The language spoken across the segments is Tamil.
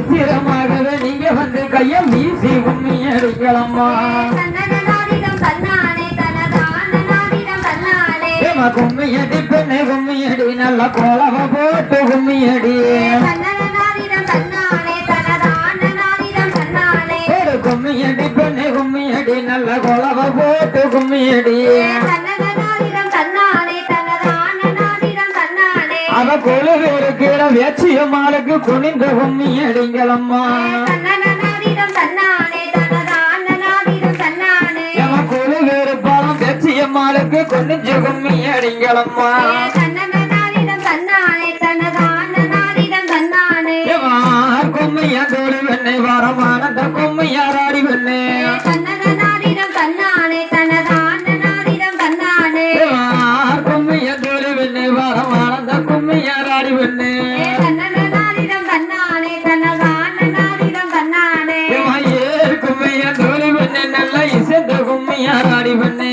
சிரமாகவே நீங்க வந்து கையை வீசி கும்மி அடிக்கலாமா கும்மியடி பெண்ணை கும்மியடி நல்ல கோலவ போட்டு கும்மியடி கும்மியடி பெண்ணை கும்மியடி நல்ல கோலவ போட்டு கும்மியடி அவ கொழுவு இருக்கிற வேச்சியம்மாளுக்கு குனிந்து கும்மி அடிங்களம்மா கொழுவு இருப்பாலும் வேச்சியம்மாளுக்கு குனிஞ்சு கும்மி அடிங்களம்மா கும்மியா தோழி வெண்ணை வரமானந்த கும்மியாராடி வெண்ணே கும்மியா தோழி வெண்ணை வரமானந்த கும்மியாராடி வெண்ணே கும்மியா தோழி வெண்ணை நல்ல இசைந்த கும்மியாராடி வெண்ணே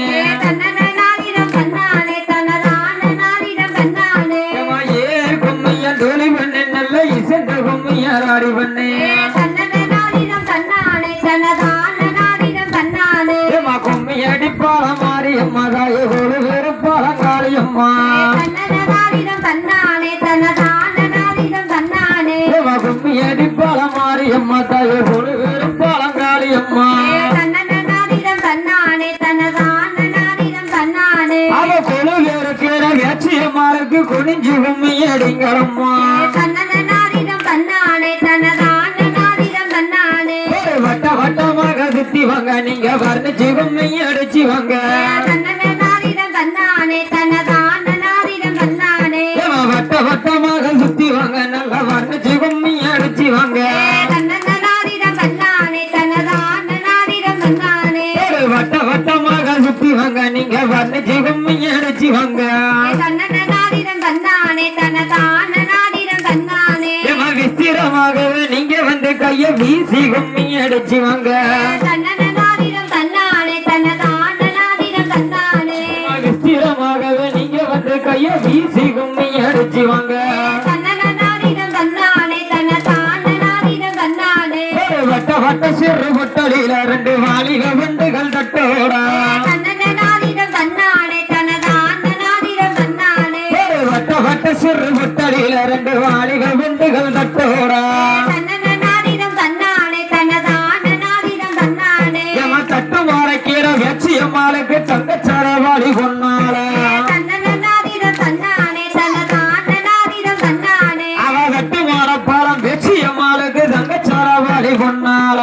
கும்மியா தோழி வெண்ணை நல்ல இசைந்த கும்மியாராடி வெண்ணே கும்மியடி பால மாரியம்மா தாய ஒரு வெறுப்பால காளியம்மா கும்மியடி பால மாரியம்மா தாய ஒரு வெறுப்பால காளியம்மா அவ கொழுவு இருக்கிற வேச்சியம்மாளுக்கு குனிஞ்சு கும்மி அடிங்களம்மா வட்ட வட்டமாக சுத்தி வாங்க நீங்க வர்ணிச்சு கும்மி அடிச்சு வாங்க வட்ட வட்டமாக சுத்தி வாங்க நல்லா வர்ணிச்சு கும்மி அடிச்சு வாங்க வட்ட வட்டமாக சுத்தி வாங்க நீங்க வர்ணிச்சு கும்மி அடிச்சு வாங்க விஸ்திரமாகவே நீங்க வந்து கைய வீசி கும்மி அடிச்சு வாங்க விஸ்திரமாகவே நீங்க வந்து கைய வீசி கும்மி அடிச்சு வாங்க வட்ட வட்ட சிறு பொட்டலில ரெண்டு வாலிக வண்டுகள் தட்டோட வட்ட வட்ட சிறு பொட்டலில ரெண்டு வாலிக வண்டுகள் தட்டோட தட்டு மாறக்கிற வேச்சியம்மாளுக்கு தங்கச்சாரவாளி கொண்டாள அவ தட்டு மாறப்பாலம் வேச்சியம்மாளுக்கு தங்கச்சாரவாளி கொண்டாள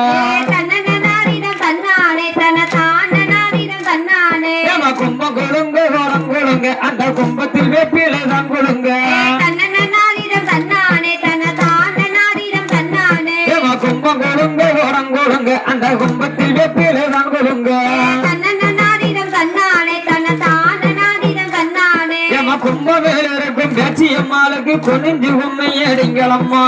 கும்பம் கொழுங்க கோலம் கொழுங்க அந்த கும்பத்தில் வேப்பில தான் கொழுங்க கும்பம் கொழுங்க கோலம் கொழுங்க அந்த கும்பத்தில் வேப்பில தான் கொழுங்க கும்பவேல இருக்கும் பேச்சியம்மாளுக்கு குனிஞ்சு கும்மி அடிங்களம்மா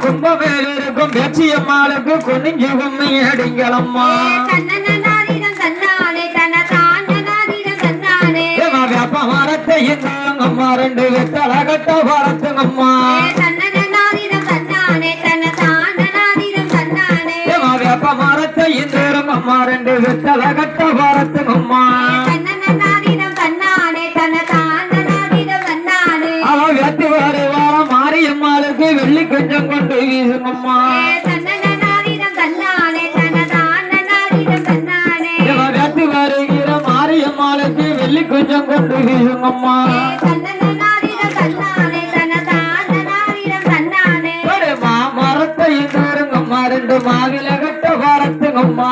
கும்பவேல இருக்கும் பேச்சியம்மாளுக்கு குனிஞ்சு கும்மி அடிங்களம்மா வேப்ப மரத்தையும் தாங்கம்மா ரெண்டு வெத்தல கட்ட வளர்த்துங்கம்மா வேப்ப மரத்தையும் தேருங்கம்மா ரெண்டு வெத்தல கட்ட வளர்த்துங்கம்மா அவ வெத்து வாரு வாரம் மாரியம்மாளுக்கு வெள்ளி கொஞ்சம் கொண்டு வீசுங்கம்மா வெத்து வருகிற மாரியம்மாளுக்கு வெள்ளி கொஞ்சம் கொண்டு வீசுங்கம்மா மரத்தையும் தேருங்கம்மா ரெண்டு மாவில கட்ட வளர்த்துங்கம்மா